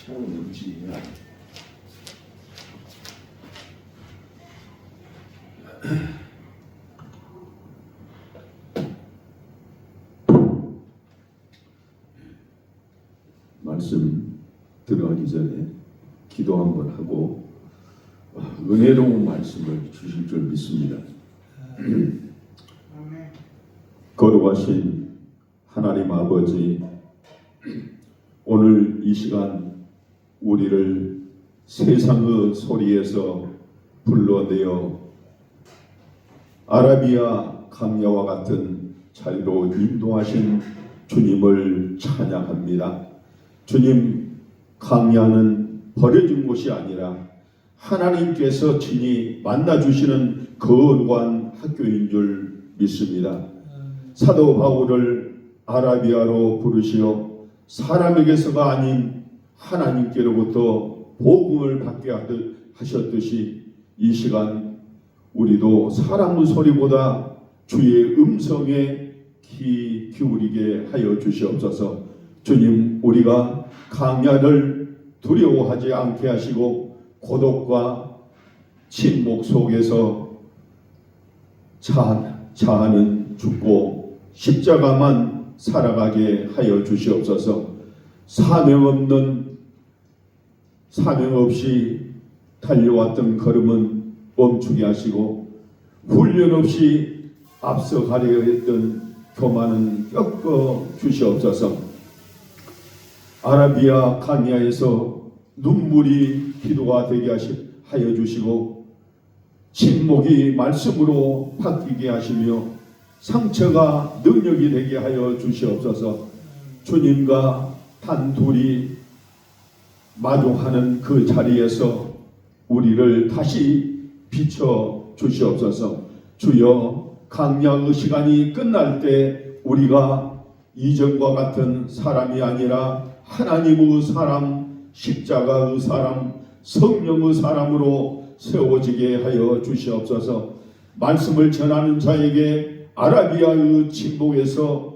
채워넣지. 말씀 들어가기 전에 기도 한번 하고 은혜로운 말씀을 주실 줄 믿습니다. 거룩하신 하나님 아버지, 오늘 이 시간 우리를 세상의 소리에서 불러내어 아라비아 강야와 같은 자리로 인도하신 주님을 찬양합니다. 주님, 강야는 버려진 곳이 아니라 하나님께서 친히 만나주시는 거룩한 학교인 줄 믿습니다. 사도 바울을 아라비아로 부르시어 사람에게서가 아닌 하나님께로부터 복음을 받게 하셨듯이 이 시간 우리도 사람의 소리보다 주의 음성에 귀 기울이게 하여 주시옵소서. 주님, 우리가 강야를 두려워하지 않게 하시고 고독과 침묵 속에서 자아는 죽고 십자가만 살아가게 하여 주시옵소서. 사명 없이 달려왔던 걸음은 멈추게 하시고 훈련 없이 앞서 가려 했던 교만은 꺾어 주시옵소서. 아라비아 강야에서 눈물이 기도가 되게 하여 주시고 침묵이 말씀으로 바뀌게 하시며 상처가 능력이 되게 하여 주시옵소서. 주님과 단둘이 마주하는 그 자리에서 우리를 다시 비춰 주시옵소서. 주여, 강야의 시간이 끝날 때 우리가 이전과 같은 사람이 아니라 하나님의 사람, 십자가의 사람, 성령의 사람으로 세워지게 하여 주시옵소서. 말씀을 전하는 자에게 아라비아의 침묵에서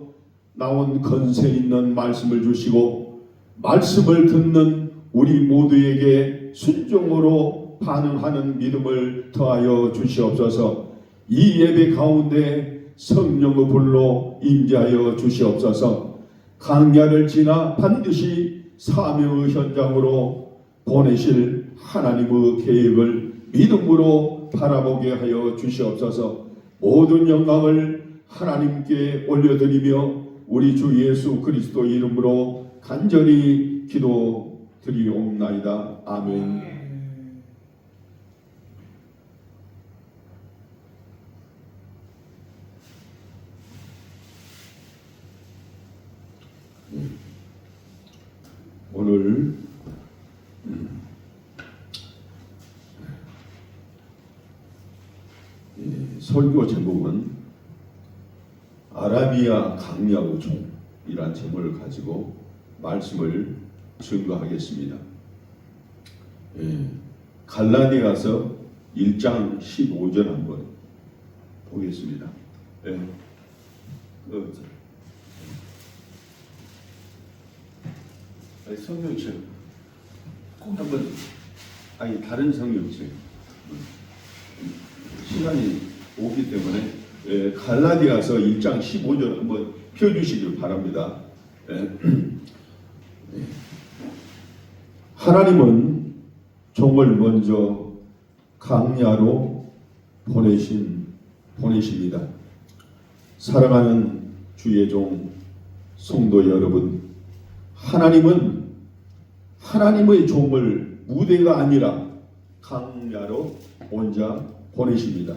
나온 건세 있는 말씀을 주시고 말씀을 듣는 우리 모두에게 순종으로 반응하는 믿음을 더하여 주시옵소서. 이 예배 가운데 성령의 불로 임재하여 주시옵소서. 강야를 지나 반드시 사명의 현장으로 보내실 하나님의 계획을 믿음으로 바라보게 하여 주시옵소서. 모든 영광을 하나님께 올려드리며 우리 주 예수 그리스도 이름으로 간절히 기도드리옵나이다. 아멘. 오늘 설교 제목은 아라비아 강야의 종이란 제목을 가지고 말씀을 증거하겠습니다. 갈라디아서 1장 15절 한번 보겠습니다. 성경책 꼭 한번, 다른 성경책 시간이 오기 때문에 갈라디아서 1장 15절 한번 펴주시길 바랍니다. 하나님은 종을 먼저 강야로 보내십니다. 사랑하는 주의 종 성도 여러분, 하나님은 하나님의 종을 무대가 아니라 강야로 혼자 보내십니다.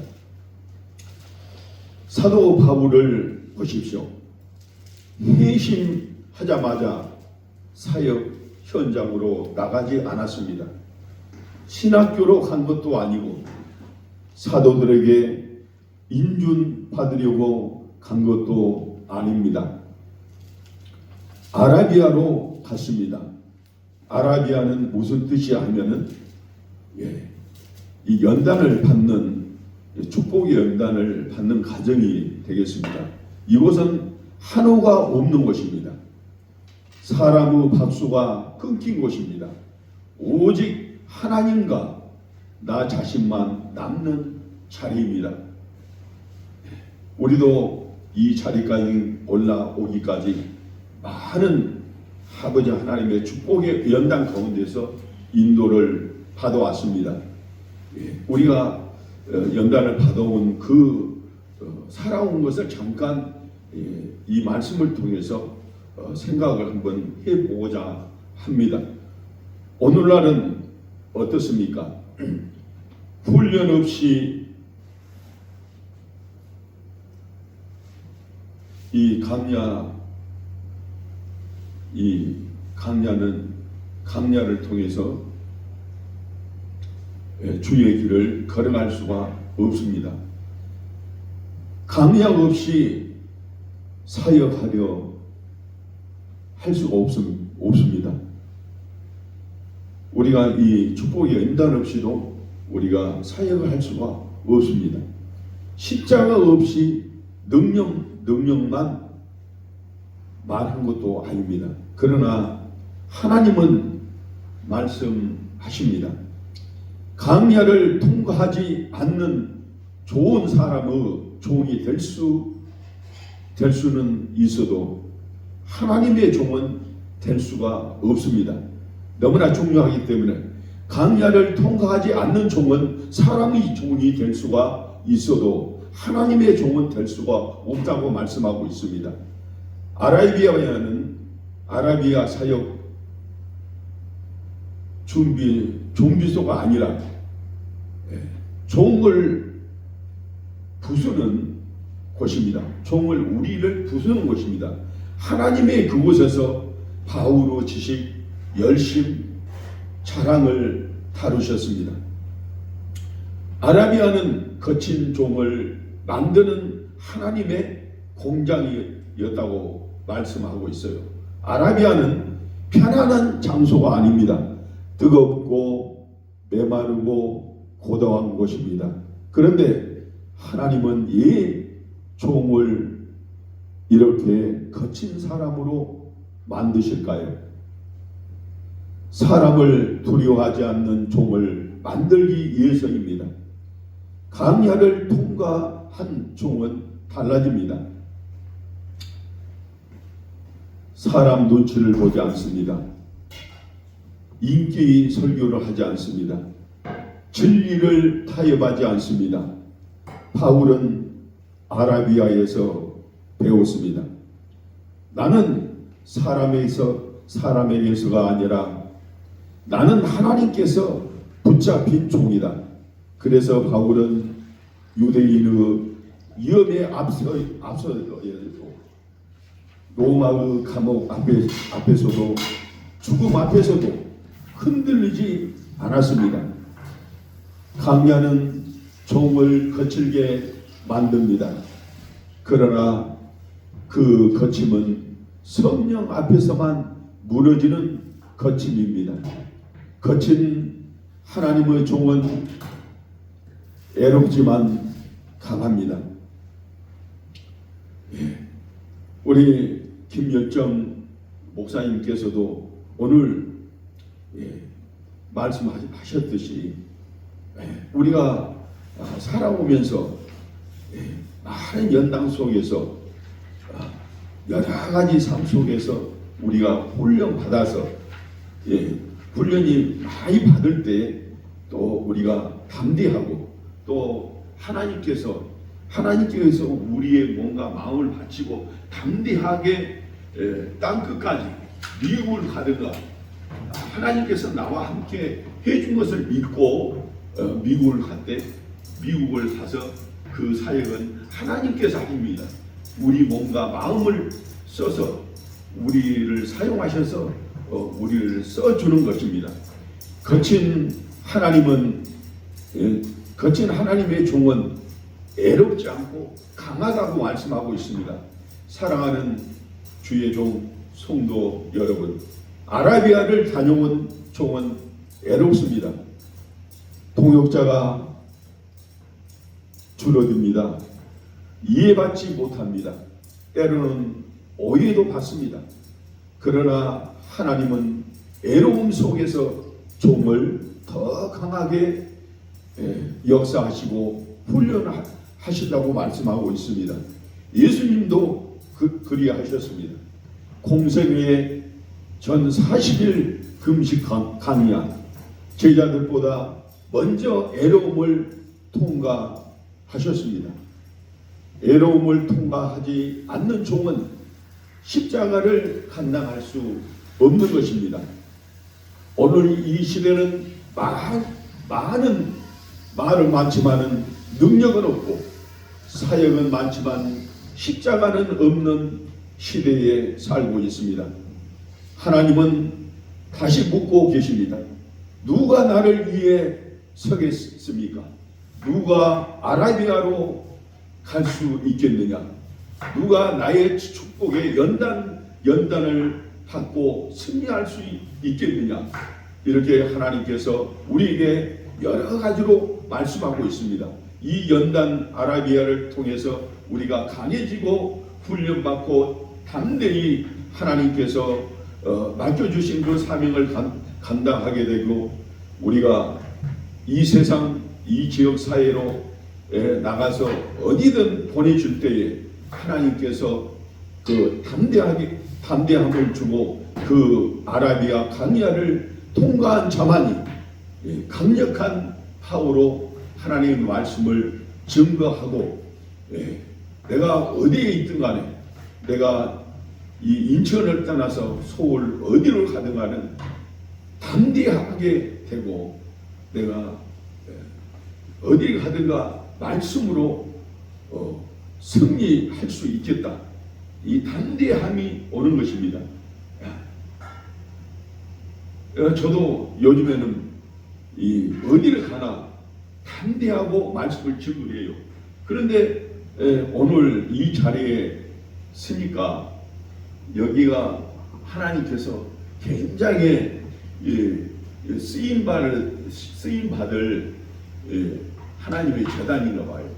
사도 바울을 보십시오. 회심하자마자 사역 현장으로 나가지 않았습니다. 신학교로 간 것도 아니고 사도들에게 인준 받으려고 간 것도 아닙니다. 아라비아로 갔습니다. 아라비아는 무슨 뜻이야 하면은 이 연단을 받는, 축복의 연단을 받는 가정이 되겠습니다. 이곳은 한우가 없는 곳입니다. 사람의 박수가 끊긴 곳입니다. 오직 하나님과 나 자신만 남는 자리입니다. 우리도 이 자리까지 올라오기까지 많은 아버지 하나님의 축복의 연단 가운데서 인도를 받아왔습니다. 우리가 연단을 받아온 그 살아온 것을 잠깐 이 말씀을 통해서 생각을 한번 해보고자 합니다. 오늘날은 어떻습니까? 훈련 없이 이 강야를 통해서 주의 길을 걸어갈 수가 없습니다. 강야 없이 사역하려 할 수가 없습니다. 우리가 이 축복의 연단 없이도 우리가 사역을 할 수가 없습니다. 십자가 없이 능력만 말한 것도 아닙니다. 그러나 하나님은 말씀하십니다. 강야를 통과하지 않는 좋은 사람의 종이 될 수는 있어도 하나님의 종은 될 수가 없습니다. 너무나 중요하기 때문에 강야를 통과하지 않는 종은 사람의 종이 될 수가 있어도 하나님의 종은 될 수가 없다고 말씀하고 있습니다. 아라비아 사역 준비소가 아니라 종을 부수는 곳입니다. 우리를 부수는 곳입니다. 하나님의 그곳에서 바울의 지식, 열심, 자랑을 다루셨습니다. 아라비아는 거친 종을 만드는 하나님의 공장이었다고 말씀하고 있어요. 아라비아는 편안한 장소가 아닙니다. 뜨겁고 메마르고 고다한 곳입니다. 그런데 하나님은 이 종을 이렇게 거친 사람으로 만드실까요? 사람을 두려워하지 않는 종을 만들기 위해서입니다. 강야를 통과한 종은 달라집니다. 사람 눈치를 보지 않습니다. 인기 설교를 하지 않습니다. 진리를 타협하지 않습니다. 바울은 아라비아에서 배웠습니다. 나는 사람에게서가 아니라 나는 하나님께서 붙잡힌 종이다. 그래서 바울은 유대인의 위험에 앞서 로마의 감옥 앞에서도 죽음 앞에서도 흔들리지 않았습니다. 강야는 종을 거칠게 만듭니다. 그러나 그 거침은 성령 앞에서만 무너지는 거침입니다. 거친 하나님의 종은 애롭지만 강합니다. 우리 김열정 목사님께서도 오늘 말씀하셨듯이 우리가 살아오면서 많은 연당 속에서 여러 가지 삶 속에서 우리가 훈련 받아서 훈련이 많이 받을 때 또 우리가 담대하고 또 하나님께서 우리의 뭔가 마음을 바치고 담대하게 땅 끝까지 미국을 가든가 하나님께서 나와 함께 해준 것을 믿고 미국을 가서 그 사역은 하나님께서 하십니다. 우리 뭔가 마음을 써서 우리를 사용하셔서 우리를 써주는 것입니다. 거친 하나님의 종은 애롭지 않고 강하다고 말씀하고 있습니다. 사랑하는 주의 종 성도 여러분, 아라비아를 다녀온 종은 애롭습니다. 동역자가 줄어듭니다. 이해받지 못합니다. 때로는 오해도 받습니다. 그러나 하나님은 애로움 속에서 종을 더 강하게 역사하시고 훈련하신다고 말씀하고 있습니다. 예수님도 그리하셨습니다. 공생애에 전 40일 금식 강야 제자들보다 먼저 애로움을 통과하셨습니다. 애로움을 통과하지 않는 종은 십자가를 감당할 수 없는 것입니다. 오늘 이 시대는 말은 많지만은 능력은 없고 사역은 많지만 십자가는 없는 시대에 살고 있습니다. 하나님은 다시 묻고 계십니다. 누가 나를 위해 서겠습니까? 누가 아라비아로 갈 수 있겠느냐? 누가 나의 축복의 연단을 받고 승리할 수 있겠느냐? 이렇게 하나님께서 우리에게 여러 가지로 말씀하고 있습니다. 이 연단 아라비아를 통해서 우리가 강해지고 훈련받고 담대히 하나님께서 맡겨주신 그 사명을 감당하게 되고 우리가 이 세상 이 지역 사회로 나가서 어디든 보내줄 때에 하나님께서 그 담대함을 주고 그 아라비아 강야를 통과한 자만이 강력한 파워로 하나님의 말씀을 증거하고 내가 어디에 있든 간에 내가 이 인천을 떠나서 서울 어디로 가든 간에 담대하게 되고 내가 어디 가든가 말씀으로 승리할 수 있겠다. 이 담대함이 오는 것입니다. 저도 요즘에는 이 어디를 가나 담대하고 말씀을 증거해요. 그런데 오늘 이 자리에 서니까 여기가 하나님께서 굉장히 쓰임 받을 하나님의 재단인가 봐요.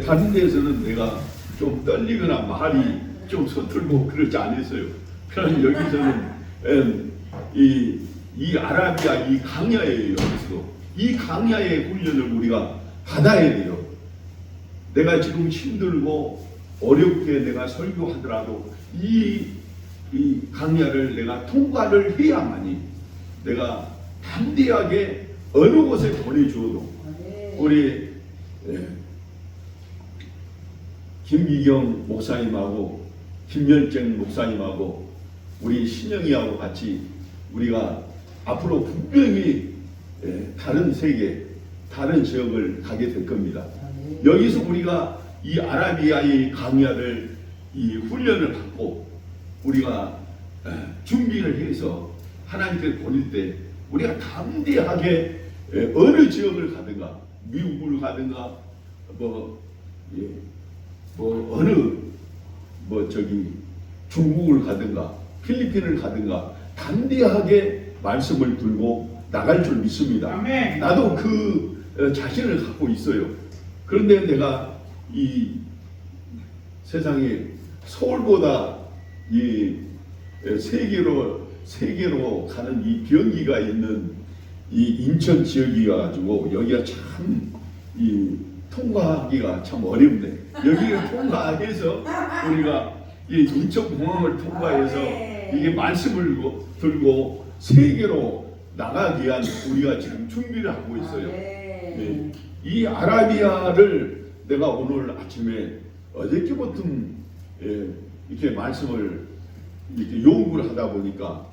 다른 데서는 내가 좀 떨리거나 말이 좀 서툴고 그러지 않았어요. 그러나 여기서는 이 아라비아 이 강야예요. 여기서도 이 강야의 훈련을 우리가 받아야 돼요. 내가 지금 힘들고 어렵게 내가 설교하더라도 이 강야를 내가 통과를 해야만이 내가 담대하게 어느 곳에 보내주어도 우리 김미경 목사님하고 김열정 목사님하고 우리 신영이하고 같이 우리가 앞으로 분명히 다른 세계, 다른 지역을 가게 될 겁니다. 여기서 우리가 이 아라비아의 강야를 이 훈련을 받고 우리가 준비를 해서 하나님께 보낼 때 우리가 담대하게 어느 지역을 가든가 미국을 가든가 중국을 가든가 필리핀을 가든가 담대하게 말씀을 들고 나갈 줄 믿습니다. 아멘. 나도 그 자신을 갖고 있어요. 그런데 내가 이 세상에 서울보다 이 세계로 가는 이 비행기가 있는 이 인천 지역이어 가지고 여기가 참 이 통과하기가 참 어렵네. 여기를 통과해서 우리가 이 인천공항을 통과해서 이게 말씀을 들고 세계로 나가기 위한 우리가 지금 준비를 하고 있어요. 네. 이 아라비아를 내가 오늘 아침에 어저께부터 이렇게 말씀을 이렇게 연구를 하다 보니까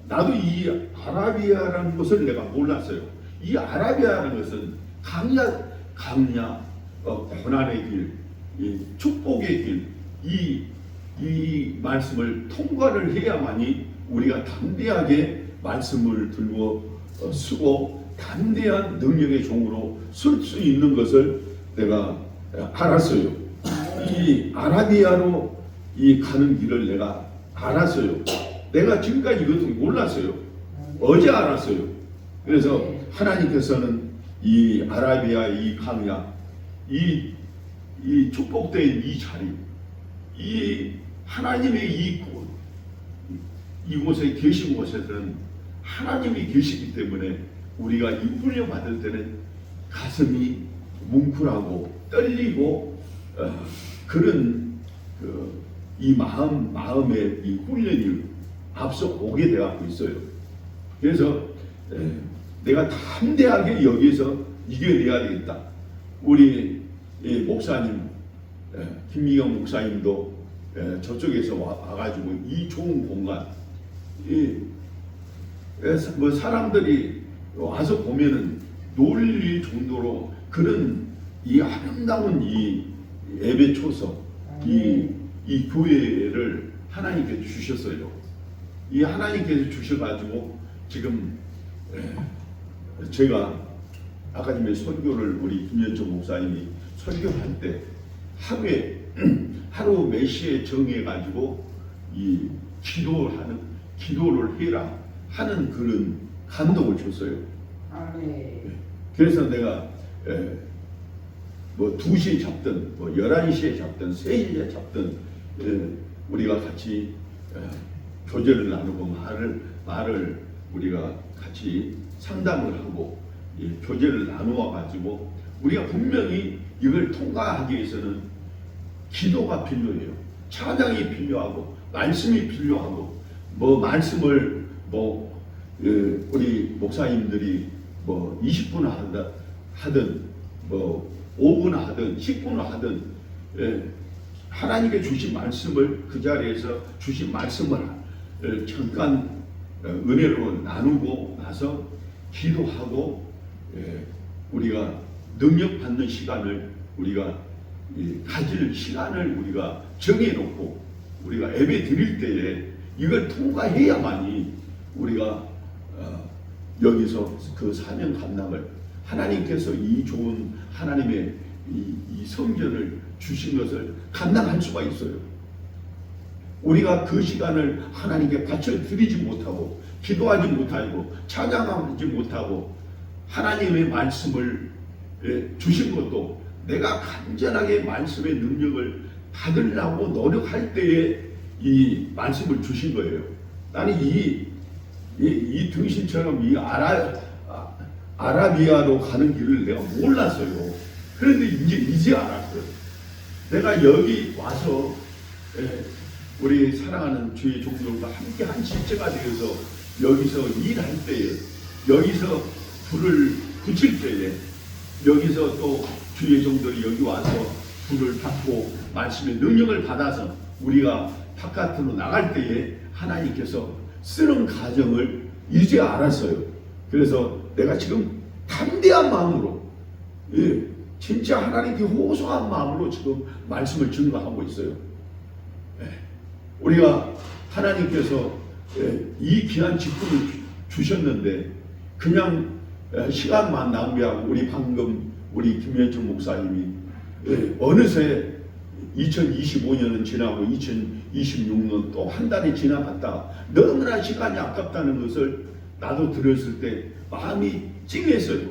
나도 이 아라비아라는 것을 내가 몰랐어요. 이 아라비아라는 것은 강야, 고난의 길, 이 축복의 길, 이 말씀을 통과를 해야만이 우리가 담대하게 말씀을 들고 쓰고 담대한 능력의 종으로 쓸 수 있는 것을 내가 알았어요. 이 아라비아로 이 가는 길을 내가 알았어요. 내가 지금까지 이것을 몰랐어요. 어제 알았어요. 그래서 하나님께서는 이 아라비아 이 강야 이 축복된 이 자리 이 하나님의 이 이곳에 계신 곳에서는 하나님이 계시기 때문에 우리가 이 훈련 받을 때는 가슴이 뭉클하고 떨리고 그런 이 마음의 이 훈련이 앞서 오게 되어 있어요. 그래서 내가 담대하게 여기서 이겨내야 되겠다. 우리 목사님 김미경 목사님도 저쪽에서 와가지고 이 좋은 공간, 뭐 사람들이 와서 보면은 놀릴 정도로 그런 이 아름다운 이 예배 초석, 이 교회를 하나님께서 주셨어요. 이 하나님께서 주셔가지고 지금 제가 아까 전에 설교를 우리 김현정 목사님이 설교할 때 하루 몇 시에 정해가지고 이 기도를 해라 하는 그런 감동을 줬어요. 그래서 내가 뭐 2시에 잡든 뭐 11시에 잡든 3시에 잡든 우리가 같이 교제를 나누고 말을 우리가 같이 상담을 하고 교제를 나누어 가지고 우리가 분명히 이걸 통과하기 위해서는 기도가 필요해요. 찬양이 필요하고 말씀이 필요하고 뭐 말씀을 우리 목사님들이 뭐 20분 하든 뭐 5분 하든 10분 하든 하나님께 주신 말씀을 그 자리에서 주신 말씀을 잠깐 은혜로 나누고 나서 기도하고 우리가 능력 받는 시간을 우리가 가질 시간을 우리가 정해놓고 우리가 예배 드릴 때에 이걸 통과해야만이 우리가 여기서 그 사명 감당을 하나님께서 이 좋은 하나님의 이 성전을 주신 것을 감당할 수가 있어요. 우리가 그 시간을 하나님께 바쳐드리지 못하고 기도하지 못하고 찬양하지 못하고 하나님의 말씀을 주신 것도 내가 간절하게 말씀의 능력을 받으려고 노력할 때에 이 말씀을 주신 거예요. 나는 이 등신처럼 이 아라비아로 가는 길을 내가 몰랐어요. 그런데 이제 알았어요. 내가 여기 와서 우리 사랑하는 주의 종들과 함께 한 실제가 되어서 여기서 일할 때에 여기서 불을 붙일 때에 여기서 또 주의 종들이 여기 와서 불을 받고 말씀의 능력을 받아서 우리가 바깥으로 나갈 때에 하나님께서 쓰는 가정을 이제 알았어요. 그래서 내가 지금 담대한 마음으로 진짜 하나님께 호소한 마음으로 지금 말씀을 증거하고 있어요. 우리가 하나님께서 이 귀한 직분을 주셨는데 그냥 시간만 낭비하고 우리 김현정 목사님이 어느새 2025년은 지나고 2026년 또 한 달이 지나갔다. 너무나 시간이 아깝다는 것을 나도 들었을 때 마음이 찡했어요.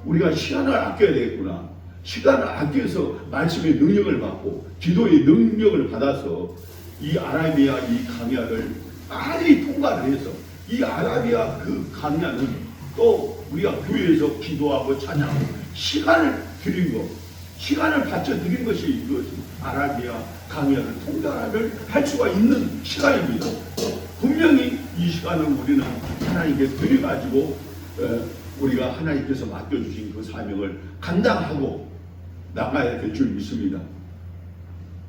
우리가 시간을 아껴야 되겠구나. 시간을 아껴서 말씀의 능력을 받고 기도의 능력을 받아서 이 아라비아 이 강야를 빨리 통과를 해서 이 아라비아 그 강야는 또 우리가 교회에서 기도하고 찬양하고 시간을 드린 거, 시간을 바쳐 드린 것이 이것이 아라비아 강야를 통과를 할 수가 있는 시간입니다. 분명히 이 시간을 우리는 하나님께 드려가지고 우리가 하나님께서 맡겨주신 그 사명을 감당하고 나가야 될 줄 믿습니다.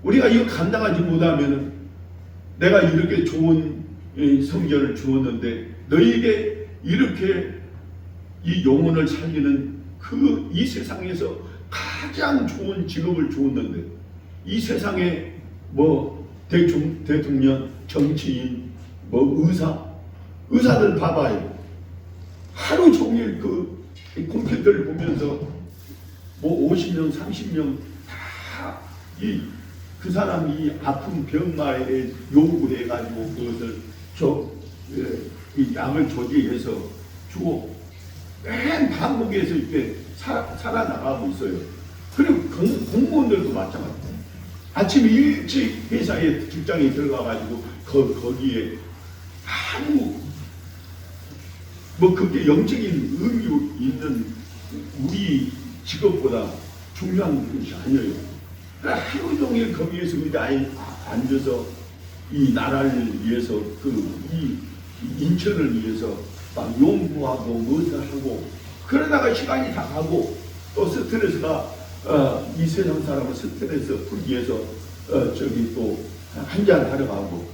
우리가 이거 감당하지 못하면 내가 이렇게 좋은 성전을 주었는데 너희에게 이렇게 이 영혼을 살리는 그 이 세상에서 가장 좋은 직업을 주었는데 이 세상에 뭐 대통령, 정치인, 뭐 의사들 봐봐요. 하루 종일 그 컴퓨터를 보면서 뭐 50명, 30명 다 그 사람이 아픈 병마에 요구해가지고 그것을 이 약을 조제해서 주고 맨 한국에서 이렇게 살아나가고 있어요. 그리고 공무원들도 마찬가지예요. 아침 일찍 회사에 직장에 들어가가지고 거기에 아무 뭐 그게 영적인 의미 있는 우리 직업보다 중요한 것이 아니에요. 하루 종일 거기에서 의자에 앉아서 이 나라를 위해서 이 인천을 위해서 막 연구하고 무엇을 하고 그러다가 시간이 다 가고 또 스트레스가 이 세상 사람을 스트레스 풀기 위해서 저기 또 한잔 하러 가고